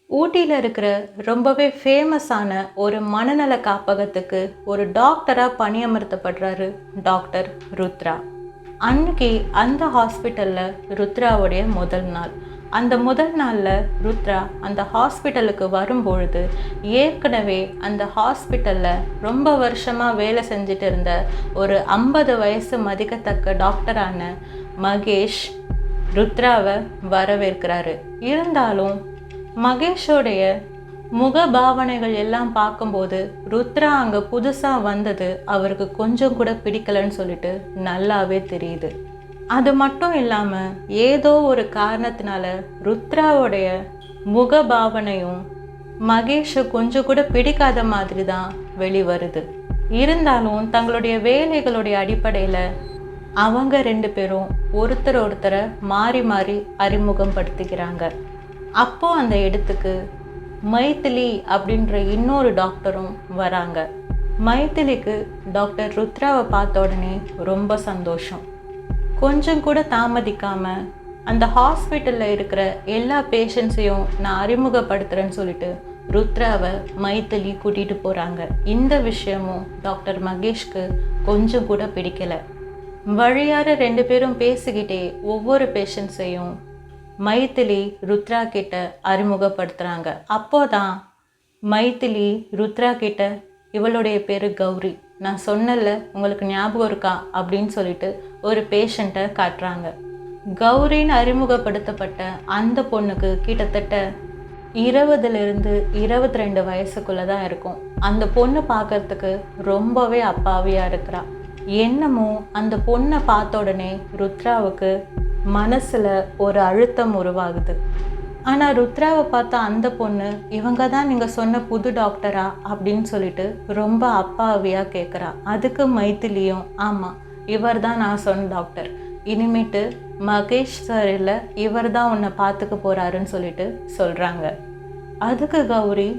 ஊட்டியில் இருக்கிற ரொம்பவே ஃபேமஸான ஒரு மனநல காப்பகத்துக்கு ஒரு டாக்டராக பணியமர்த்தப்படுறாரு டாக்டர் ருத்ரா. அன்னைக்கு அந்த ஹாஸ்பிட்டலில் ருத்ராவுடைய முதல் நாள். அந்த முதல் நாளில் ருத்ரா அந்த ஹாஸ்பிட்டலுக்கு வரும்பொழுது ஏற்கனவே அந்த ஹாஸ்பிட்டலில் ரொம்ப வருஷமாக வேலை செஞ்சுட்டு இருந்த ஒரு 50 வயசு மதிக்கத்தக்க டாக்டரான மகேஷ் ருத்ராவை வரவேற்கிறாரு. இருந்தாலும் மகேஷோடைய முக பாவனைகள் எல்லாம் பார்க்கும்போது ருத்ரா அங்கே புதுசாக வந்தது அவருக்கு கொஞ்சம் கூட பிடிக்கலன்னு சொல்லிட்டு நல்லாவே தெரியுது. அது மட்டும் இல்லாமல் ஏதோ ஒரு காரணத்தினால ருத்ராவுடைய முக பாவனையும் மகேஷை கொஞ்சம் கூட பிடிக்காத மாதிரி தான் வெளிவருது. இருந்தாலும் தங்களுடைய வேலைகளுடைய அடிப்படையில் அவங்க 2 பேரும் ஒருத்தரை மாறி மாறி அறிமுகம் படுத்திக்கிறாங்க. அப்போது அந்த இடத்துக்கு மைதிலி அப்படின்ற இன்னொரு டாக்டரும் வராங்க. மைதிலிக்கு டாக்டர் ருத்ராவை பார்த்த உடனே ரொம்ப சந்தோஷம். கொஞ்சம் கூட தாமதிக்காமல் அந்த ஹாஸ்பிட்டலில் இருக்கிற எல்லா பேஷண்ட்ஸையும் நான் அறிமுகப்படுத்துகிறேன்னு சொல்லிட்டு ருத்ராவை மைதிலி கூட்டிகிட்டு போகிறாங்க. இந்த விஷயமும் டாக்டர் மகேஷ்க்கு கொஞ்சம் கூட பிடிக்கலை. வழியார 2 பேரும் பேசிக்கிட்டே ஒவ்வொரு பேஷண்ட்ஸையும் மைதிலி ருத்ரா கிட்ட அறிமுகப்படுத்துகிறாங்க. அப்போதான் மைதிலி ருத்ரா கிட்ட இவளுடைய பேர் கௌரி, நான் சொன்னல உங்களுக்கு ஞாபகம் இருக்கா அப்படின்னு சொல்லிட்டு ஒரு பேஷண்ட்டை காட்டுறாங்க. கௌரின்னு அறிமுகப்படுத்தப்பட்ட அந்த பொண்ணுக்கு கிட்டத்தட்ட 20லிருந்து 22 வயசுக்குள்ளே தான் இருக்கும். அந்த பொண்ணு பார்க்கறதுக்கு ரொம்பவே அப்பாவியாக இருக்கிறா. என்னமோ அந்த பொண்ணை பார்த்த உடனே ருத்ராவுக்கு மனசில் ஒரு அழுத்தம் உருவாகுது. ஆனால் ருத்ராவை பார்த்தா அந்த பொண்ணு இவங்க தான் நீங்கள் சொன்ன புது டாக்டரா அப்படின்னு சொல்லிட்டு ரொம்ப அப்பாவியாக கேட்குறா. அதுக்கு மைதிலியும் ஆமாம் இவர் தான் நான் சொன்ன டாக்டர், இனிமேட்டு மகேஷ் சார் இல்லை இவர் தான் உன்னை பார்த்துக்க போகிறாருன்னு சொல்லிட்டு சொல்கிறாங்க. அதுக்கு கௌரி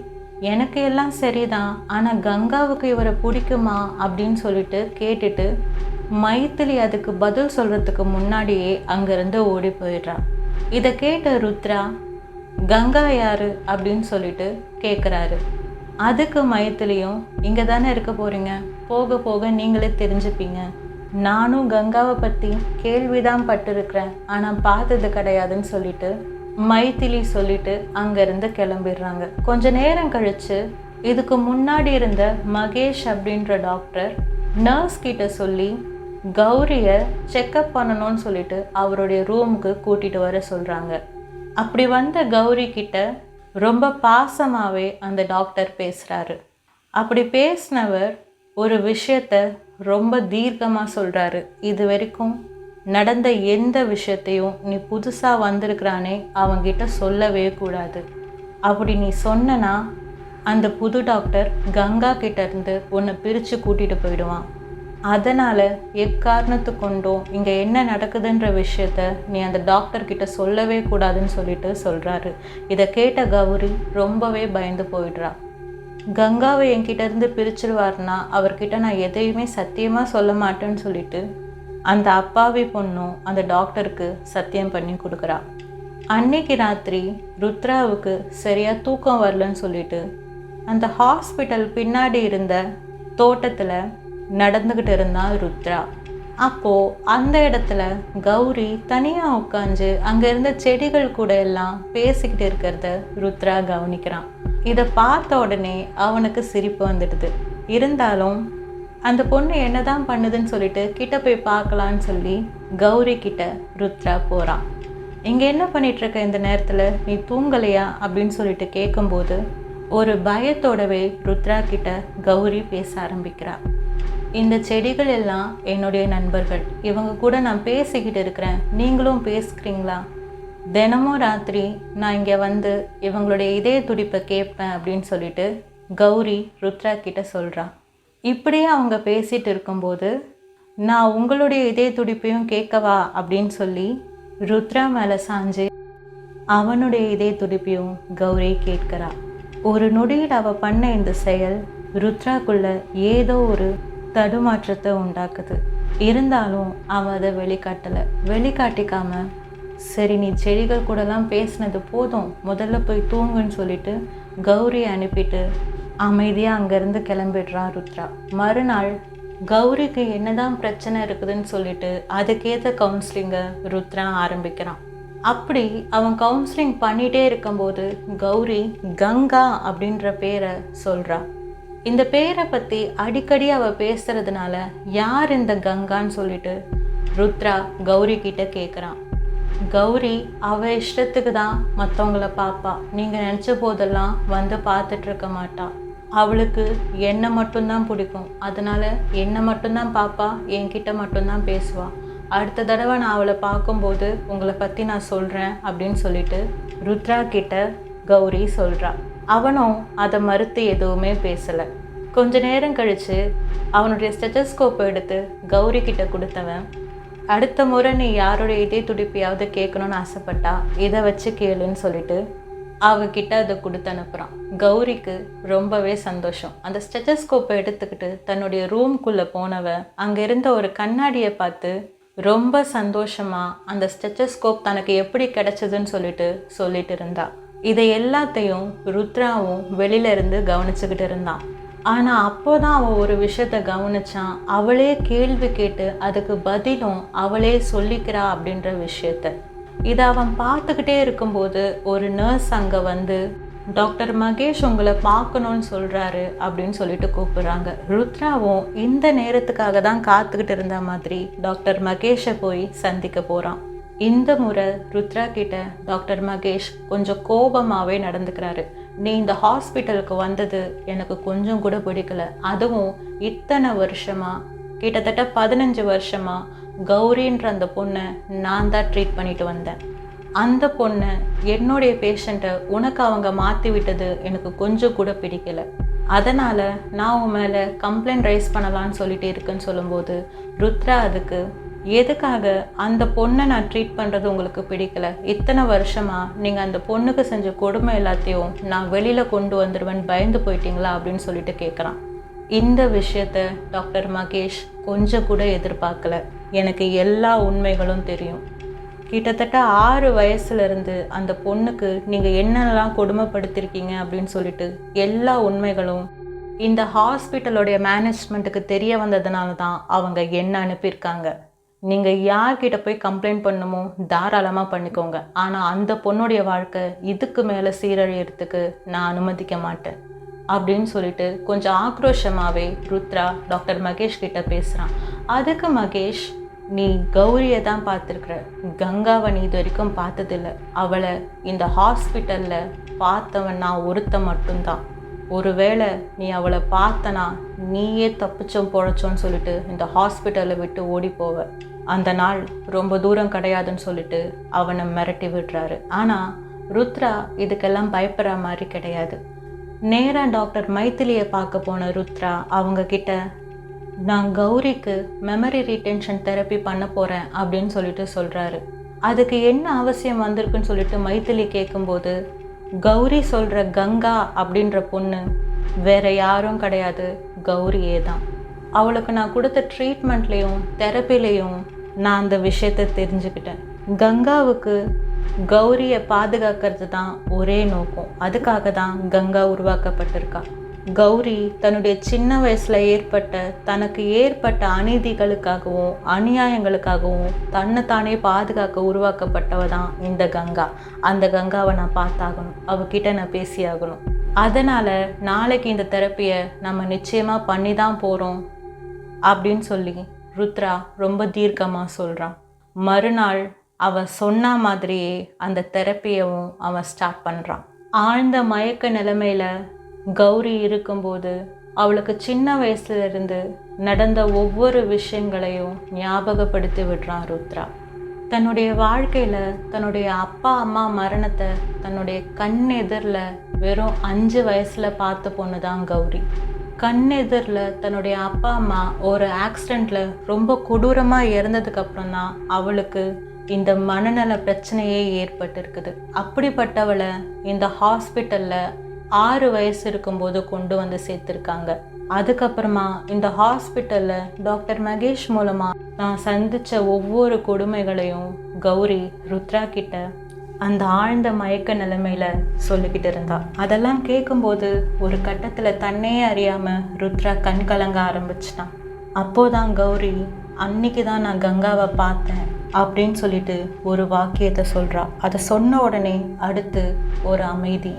எனக்கு எல்லாம் சரிதான், ஆனால் கங்காவுக்கு இவரை பிடிக்குமா அப்படின்னு சொல்லிட்டு கேட்டுட்டு மைதிலி அதுக்கு பதில் சொல்கிறதுக்கு முன்னாடியே அங்கேருந்து ஓடி போயிடுறா. இதை கேட்ட ருத்ரா கங்கா யாரு அப்படின்னு சொல்லிட்டு கேட்குறாரு. அதுக்கு மைதிலியும் இங்கே தானே இருக்க போகிறீங்க, போக போக நீங்களே தெரிஞ்சுப்பீங்க, நானும் கங்காவை பற்றி கேள்விதான் பட்டிருக்கிறேன் ஆனால் பார்த்தது கிடையாதுன்னு சொல்லிட்டு மைதிலி சொல்லிட்டு அங்கேருந்து கிளம்பிடுறாங்க. கொஞ்ச நேரம் கழித்து இதுக்கு முன்னாடி இருந்த மகேஷ் அப்படின்ற டாக்டர் நர்ஸ் கிட்ட சொல்லி கௌரியை செக்கப் பண்ணணும்னு சொல்லிட்டு அவருடைய ரூமுக்கு கூட்டிகிட்டு வர சொல்கிறாங்க. அப்படி வந்த கௌரி கிட்ட ரொம்ப பாசமாகவே அந்த டாக்டர் பேசுகிறாரு. அப்படி பேசினவர் ஒரு விஷயத்த ரொம்ப தீர்க்கமாக சொல்கிறாரு. இது வரைக்கும் நடந்த எந்த விஷயத்தையும் நீ புதுசாக வந்திருக்கிறானே அவங்கிட்ட சொல்லவே கூடாது. அப்படி நீ சொன்னனா அந்த புது டாக்டர் கங்கா கிட்டேருந்து உன்னை பிரித்து கூட்டிகிட்டு போயிடுவான். அதனால் எக்காரணத்து கொண்டும் இங்கே என்ன நடக்குதுன்ற விஷயத்த நீ அந்த டாக்டர்கிட்ட சொல்லவே கூடாதுன்னு சொல்லிட்டு சொல்கிறாரு. இதை கேட்ட கௌரி ரொம்பவே பயந்து போயிடுறா. கங்காவை என்கிட்டேருந்து பிரிச்சிருவார்னா அவர்கிட்ட நான் எதையுமே சத்தியமாக சொல்ல மாட்டேன்னு சொல்லிட்டு அந்த அப்பாவி பொண்ணும் அந்த டாக்டருக்கு சத்தியம் பண்ணி கொடுக்குறா. அன்னைக்கு ராத்திரி ருத்ராவுக்கு சரியாக தூக்கம் வரலன்னு சொல்லிட்டு அந்த ஹாஸ்பிட்டல் பின்னாடி இருந்த தோட்டத்தில் நடந்துக்கிட்டு இருந்தான் ருத்ரா. அப்போது அந்த இடத்துல கௌரி தனியாக உட்காந்து அங்கே இருந்த செடிகள் கூட எல்லாம் பேசிக்கிட்டு இருக்கிறத ருத்ரா கவனிக்கிறான். இதை பார்த்த உடனே அவனுக்கு சிரிப்பு வந்துடுது. இருந்தாலும் அந்த பொண்ணு என்னதான் பண்ணுதுன்னு சொல்லிட்டு கிட்ட போய் பார்க்கலான்னு சொல்லி கௌரி கிட்ட ருத்ரா போகிறான். இங்கே என்ன பண்ணிகிட்ருக்க இந்த நேரத்தில், நீ தூங்கலையா அப்படின்னு சொல்லிட்டு கேட்கும்போது ஒரு பயத்தோடவே ருத்ரா கிட்ட கௌரி பேச ஆரம்பிக்கிறா. இந்த செடிகள் எல்லாம் என்னுடைய நண்பர்கள், இவங்க கூட நான் பேசிக்கிட்டு இருக்கிறேன், நீங்களும் பேசுகிறீங்களா? தினமும் ராத்திரி நான் இங்கே வந்து இவங்களுடைய இதய துடிப்பை கேட்பேன் அப்படின்னு சொல்லிட்டு கௌரி ருத்ரா கிட்ட சொல்கிறான். இப்படியே அவங்க பேசிகிட்டு இருக்கும்போது நான் உங்களுடைய இதய துடிப்பையும் கேட்கவா அப்படின்னு சொல்லி ருத்ரா மேலே சாஞ்சு அவனுடைய இதய துடிப்பையும் கௌரி கேட்கிறா. ஒரு நொடியில் அவள் பண்ண இந்த செயல் ருத்ராக்குள்ள ஏதோ ஒரு தடுமாற்றத்தை உண்டாக்குது. இருந்தாலும் அவள் அதை வெளிக்காட்டலை. வெளிக்காட்டிக்காம சரி, நீ செடிகள் கூடலாம் பேசினது போதும், முதல்ல போய் தூங்குன்னு சொல்லிட்டு கௌரியை அனுப்பிட்டு அமைதியாக அங்கேருந்து கிளம்பிடுறா ருத்ரா. மறுநாள் கௌரிக்கு என்னதான் பிரச்சனை இருக்குதுன்னு சொல்லிட்டு அதுக்கேற்ற கவுன்சிலிங்கை ருத்ரா ஆரம்பிக்கிறான். அப்படி அவன் கவுன்சிலிங் பண்ணிகிட்டே இருக்கும்போது கௌரி கங்கா அப்படின்ற பேரை சொல்கிறா. இந்த பேரை பற்றி அடிக்கடி அவள் பேசுறதுனால யார் இந்த கங்கான்னு சொல்லிட்டு ருத்ரா கௌரி கிட்ட கேட்குறான். கௌரி அவள் இஷ்டத்துக்கு தான் மற்றவங்கள பார்ப்பா, நீங்கள் நினச்ச போதெல்லாம் வந்து பார்த்துட்டு இருக்க மாட்டா. அவளுக்கு என்னை மட்டும்தான் பிடிக்கும், அதனால் என்னை மட்டும்தான் பார்ப்பா, என்கிட்ட மட்டும்தான் பேசுவாள். அடுத்த தடவை நான் அவளை பார்க்கும்போது உங்களை பற்றி நான் சொல்கிறேன் அப்படின்னு சொல்லிட்டு ருத்ரா கிட்ட கௌரி சொல்கிறா. அவனும் அதை மறுத்து எதுவுமே பேசலை. கொஞ்ச நேரம் கழித்து அவனுடைய ஸ்டெத்தஸ்கோப்பை எடுத்து கௌரி கிட்ட கொடுத்தவன், அடுத்த முறை நீ யாருடைய இதய துடிப்பையாவது கேட்கணும்னு ஆசைப்பட்டா இதை வச்சு கேளுன்னு சொல்லிட்டு அவகிட்ட அதை கொடுத்து அனுப்புகிறான். கௌரிக்கு ரொம்பவே சந்தோஷம். அந்த ஸ்டெத்தஸ்கோப்பை எடுத்துக்கிட்டு தன்னுடைய ரூம்குள்ளே போனவன் அங்கே இருந்த ஒரு கண்ணாடியை பார்த்து ரொம்ப சந்தோஷமாக அந்த ஸ்டெத்தஸ்கோப் தனக்கு எப்படி கிடைச்சதுன்னு சொல்லிட்டு இருந்தா. இதை எல்லாத்தையும் ருத்ராவும் வெளியில இருந்து கவனிச்சுக்கிட்டு இருந்தான். ஆனால் அப்போதான் அவன் ஒரு விஷயத்த கவனிச்சான். அவளே கேள்வி கேட்டு அதுக்கு பதிலும் அவளே சொல்லிக்கிறா அப்படின்ற விஷயத்த. இதை அவன் பார்த்துக்கிட்டே இருக்கும்போது ஒரு நர்ஸ் அங்கே வந்து, டாக்டர் மகேஷ் உங்களை பார்க்கணுன்னு சொல்கிறாரு அப்படின்னு சொல்லிட்டு கூப்பிட்றாங்க. ருத்ராவும் இந்த நேரத்துக்காக தான் காத்துக்கிட்டு இருந்த மாதிரி டாக்டர் மகேஷை போய் சந்திக்க போகிறான். இந்த முறை ருத்ரா கிட்ட டாக்டர் மகேஷ் கொஞ்சம் கோபமாகவே நடந்துக்கிறாரு. நீ இந்த ஹாஸ்பிட்டலுக்கு வந்தது எனக்கு கொஞ்சம் கூட பிடிக்கல. அதுவும் இத்தனை வருஷமாக, கிட்டத்தட்ட 15 வருஷமாக கௌரின்ற அந்த பொண்ணை நான் தான் ட்ரீட் பண்ணிட்டு வந்தேன். அந்த பொண்ணை, என்னுடைய பேஷண்ட்டை உனக்கு அவங்க மாற்றி விட்டது எனக்கு கொஞ்சம் கூட பிடிக்கல. அதனால் நான் உன் மேலே கம்ப்ளைண்ட் ரைஸ் பண்ணலான்னு சொல்லிட்டு இருக்குன்னு சொல்லும்போது ருத்ரா அதுக்கு, எதுக்காக அந்த பொண்ணை நான் ட்ரீட் பண்ணுறது உங்களுக்கு பிடிக்கல? இத்தனை வருஷமாக நீங்கள் அந்த பொண்ணுக்கு செஞ்ச கொடுமை எல்லாத்தையும் நான் வெளியில் கொண்டு வந்துடுவேன் பயந்து போயிட்டீங்களா அப்படின்னு சொல்லிட்டு கேட்குறான். இந்த விஷயத்த டாக்டர் மகேஷ் கொஞ்சம் கூட எதிர்பார்க்கல. எனக்கு எல்லா உண்மைகளும் தெரியும். கிட்டத்தட்ட 6 வயசுலேருந்து அந்த பொண்ணுக்கு நீங்கள் என்னென்னலாம் கொடுமைப்படுத்திருக்கீங்க அப்படின்னு சொல்லிட்டு எல்லா உண்மைகளும் இந்த ஹாஸ்பிட்டலோடைய மேனேஜ்மெண்ட்டுக்கு தெரிய வந்ததுனால தான் அவங்க என்ன அனுப்பியிருக்காங்க. நீங்கள் யார்கிட்ட போய் கம்ப்ளைண்ட் பண்ணணுமோ தாராளமாக பண்ணிக்கோங்க, ஆனால் அந்த பொண்ணுடைய வாழ்க்கை இதுக்கு மேலே சீரழியறதுக்கு நான் அனுமதிக்க மாட்டேன் அப்படின்னு சொல்லிட்டு கொஞ்சம் ஆக்ரோஷமாகவே ருத்ரா டாக்டர் மகேஷ் கிட்ட பேசுகிறான். அதுக்கு மகேஷ், நீ கௌரியை தான் பார்த்துருக்குற, கங்காவை நீ இது வரைக்கும் பார்த்ததில்லை. அவளை இந்த ஹாஸ்பிட்டலில் பார்த்தவன் நான் ஒருத்த மட்டும்தான். ஒருவேளை நீ அவளை பார்த்தனா நீயே தப்பிச்சோம் பொழைச்சோன்னு சொல்லிட்டு இந்த ஹாஸ்பிட்டலை விட்டு ஓடி போவ. அந்த நாள் ரொம்ப தூரம் கிடையாதுன்னு சொல்லிட்டு அவனை மிரட்டி விடுறாரு. ஆனால் ருத்ரா இதுக்கெல்லாம் பயப்படுற மாதிரி கிடையாது. நேராக டாக்டர் மைத்திலியை பார்க்க போன ருத்ரா அவங்க கிட்ட, நான் கௌரிக்கு மெமரி ரீடென்ஷன் தெரப்பி பண்ண போகிறேன் அப்படின்னு சொல்லிட்டு சொல்கிறாரு. அதுக்கு என்ன அவசியம் வந்திருக்குன்னு சொல்லிட்டு மைத்திலி கேட்கும்போது, கௌரி சொல்கிற கங்கா அப்படின்ற பொண்ணு வேற யாரும் கிடையாது, கௌரியே தான். அவளுக்கு நான் கொடுத்த ட்ரீட்மெண்ட்லேயும் தெரப்பிலையும் நான் அந்த விஷயத்தை தெரிஞ்சுக்கிட்டேன். கங்காவுக்கு கௌரியை பாதுகாக்கிறது தான் ஒரே நோக்கம். அதுக்காக தான் கங்கா உருவாக்கப்பட்டிருக்கா. கௌரி தன்னுடைய சின்ன வயசில் தனக்கு ஏற்பட்ட அநீதிகளுக்காகவும் அநியாயங்களுக்காகவும் தன்னைத்தானே பாதுகாக்க உருவாக்கப்பட்டவ தான் இந்த கங்கா. அந்த கங்காவை நான் பார்த்தாகணும், அவகிட்ட நான் பேசியாகணும். அதனால் நாளைக்கு இந்த தெரப்பியை நம்ம நிச்சயமாக பண்ணி தான் போகிறோம் அப்படின்னு சொல்லி ருத்ரா ரொம்ப தீர்க்கமாக சொல்கிறான். மறுநாள் அவன் சொன்ன மாதிரியே அந்த தெரப்பியவும் அவன் ஸ்டார்ட் பண்ணுறான். ஆழ்ந்த மயக்க நிலைமையில் கௌரி இருக்கும்போது அவளுக்கு சின்ன வயசுலேருந்து நடந்த ஒவ்வொரு விஷயங்களையும் ஞாபகப்படுத்தி விடுறான் ருத்ரா. தன்னுடைய வாழ்க்கையில் தன்னுடைய அப்பா அம்மா மரணத்தை தன்னுடைய கண் எதிரில் வெறும் 5 வயசில் பார்த்த பொண்ணு தான் கௌரி. கண் எதிரில் தன்னுடைய அப்பா அம்மா ஒரு ஆக்சிடெண்ட்டில் ரொம்ப கொடூரமாக இறந்ததுக்கப்புறம் தான் அவளுக்கு இந்த மனநல பிரச்சனையே ஏற்பட்டிருக்குது. அப்படிப்பட்டவளை இந்த ஹாஸ்பிட்டலில் 6 வயசு இருக்கும்போது கொண்டு வந்து சேர்த்துருக்காங்க. அதுக்கப்புறமா இந்த ஹாஸ்பிட்டலில் டாக்டர் மகேஷ் மூலமாக நான் சந்தித்த ஒவ்வொரு கொடுமைகளையும் கௌரி ருத்ரா கிட்ட அந்த ஆழ்ந்த மயக்க நிலைமையில சொல்லிக்கிட்டு இருந்தா. அதெல்லாம் கேட்கும்போது ஒரு கட்டத்தில் தன்னையே அறியாமல் ருத்ரா கண் கலங்க ஆரம்பிச்சிட்டான். அப்போதான் கௌரி, அன்னைக்கு தான் நான் கங்காவை பார்த்தேன் அப்படின்னு சொல்லிட்டு ஒரு வாக்கியத்தை சொல்கிறா. அதை சொன்ன உடனே அடுத்து ஒரு அமைதி,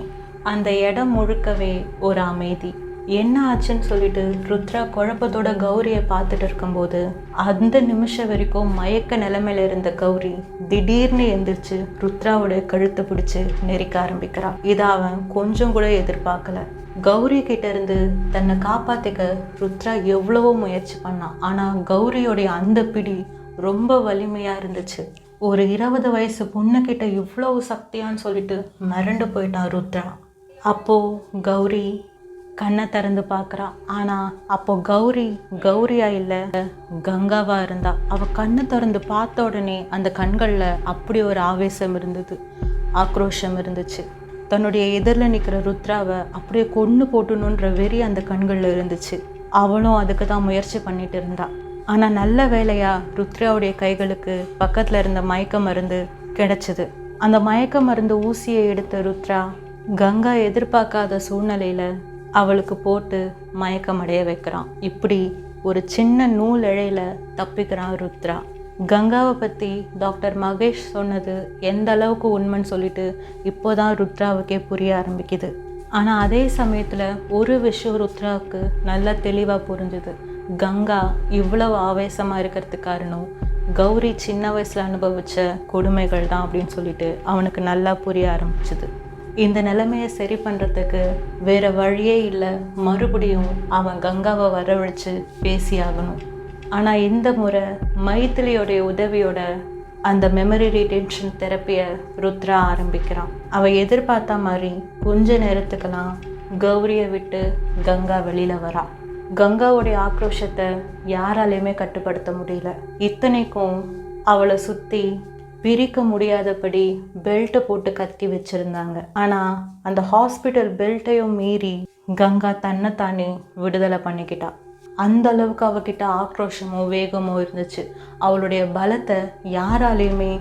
அந்த இடம் முழுக்கவே ஒரு அமைதி. என்ன ஆச்சுன்னு சொல்லிட்டு ருத்ரா குழப்பத்தோட கௌரியை பார்த்துட்டு இருக்கும்போது அந்த நிமிஷம் வரைக்கும் மயக்க நிலைமையில இருந்த கௌரி திடீர்னு எந்திரிச்சு ருத்ராவோட கழுத்தை பிடிச்சு நெரிக்க ஆரம்பிக்கிறா. இதை அவன் கொஞ்சம் கூட எதிர்பார்க்கல. கௌரி கிட்ட இருந்து தன்னை காப்பாத்திக்க ருத்ரா எவ்வளவோ முயற்சி பண்ணான். ஆனா கௌரியோடைய அந்த பிடி ரொம்ப வலிமையா இருந்துச்சு. ஒரு 20 வயசு பொண்ணுக்கிட்ட இவ்வளவு சக்தியான்னு சொல்லிட்டு மிரண்டு போயிட்டான் ருத்ரா. அப்போ கௌரி கண்ணை திறந்து பார்க்குறா. ஆனால் அப்போ கௌரியா இல்லை, கங்காவா இருந்தா. அவள் கண்ணை திறந்து பார்த்த உடனே அந்த கண்களில் அப்படி ஒரு ஆவேசம் இருந்தது, ஆக்ரோஷம் இருந்துச்சு. தன்னுடைய எதிரில் நிற்கிற ருத்ராவை அப்படியே கொன்று போட்டணுன்ற வெறி அந்த கண்களில் இருந்துச்சு. அவளும் அதுக்கு தான் முயற்சி பண்ணிட்டு இருந்தா. ஆனால் நல்ல வேளையா ருத்ராவுடைய கைகளுக்கு பக்கத்தில் இருந்த மயக்க மருந்து கிடைச்சிது. அந்த மயக்க மருந்து ஊசியை எடுத்த ருத்ரா கங்கா எதிர்பார்க்காத சூழ்நிலையில் அவளுக்கு போட்டு மயக்கமடைய வைக்கிறான். இப்படி ஒரு சின்ன நூல் இழையில தப்பிக்கிறான் ருத்ரா. கங்காவை பற்றி டாக்டர் மகேஷ் சொன்னது எந்த அளவுக்கு உண்மைன்னு சொல்லிட்டு இப்போதான் ருத்ராவுக்கே புரிய ஆரம்பிக்குது. ஆனால் அதே சமயத்தில் ஒரு விஷயம் ருத்ராவுக்கு நல்லா தெளிவாக புரிஞ்சுது. கங்கா இவ்வளவு ஆவேசமாக இருக்கிறதுக்கு காரணம் கௌரி சின்ன வயசில் அனுபவித்த கொடுமைகள் தான் அப்படின்னு சொல்லிட்டு அவனுக்கு நல்லா புரிய ஆரம்பிச்சுது. இந்த நிலைமையை சரி பண்ணுறதுக்கு வேறு வழியே இல்லை, மறுபடியும் அவன் கங்காவை வரவழைச்சு பேசியாகணும். ஆனால் இந்த முறை மைத்திலியோடைய உதவியோட அந்த மெமரி ரீடென்ஷன் தெரப்பியை ருத்ரா ஆரம்பிக்கிறான். அவள் எதிர்பார்த்த மாதிரி கொஞ்ச நேரத்துக்கெல்லாம் கௌரியை விட்டு கங்கா வெளியில் வரா. கங்காவுடைய ஆக்ரோஷத்தை யாராலையுமே கட்டுப்படுத்த முடியல. இத்தனைக்கும் அவளை சுற்றி பிரிக்க முடியாதபடி பெல்ட்டை போட்டு கட்டி வச்சுருந்தாங்க. ஆனால் அந்த ஹாஸ்பிட்டல் பெல்ட்டையும் மீறி கங்கா தன்னைத்தானே விடுதலை பண்ணிக்கிட்டா. அந்த அளவுக்கு அவகிட்ட ஆக்ரோஷமோ வேகமோ இருந்துச்சு. அவளுடைய பலத்தை யாராலையுமே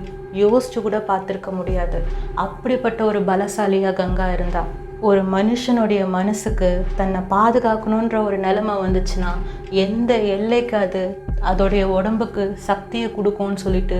யோசிச்சு கூட பார்த்துருக்க முடியாது. அப்படிப்பட்ட ஒரு பலசாலியாக கங்கா இருந்தா. ஒரு மனுஷனுடைய மனசுக்கு தன்னை பாதுகாக்கணுன்ற ஒரு நிலைமை வந்துச்சுன்னா எந்த எல்லைக்கு அது அதோடைய உடம்புக்கு சக்தியை கொடுக்கும்னு சொல்லிட்டு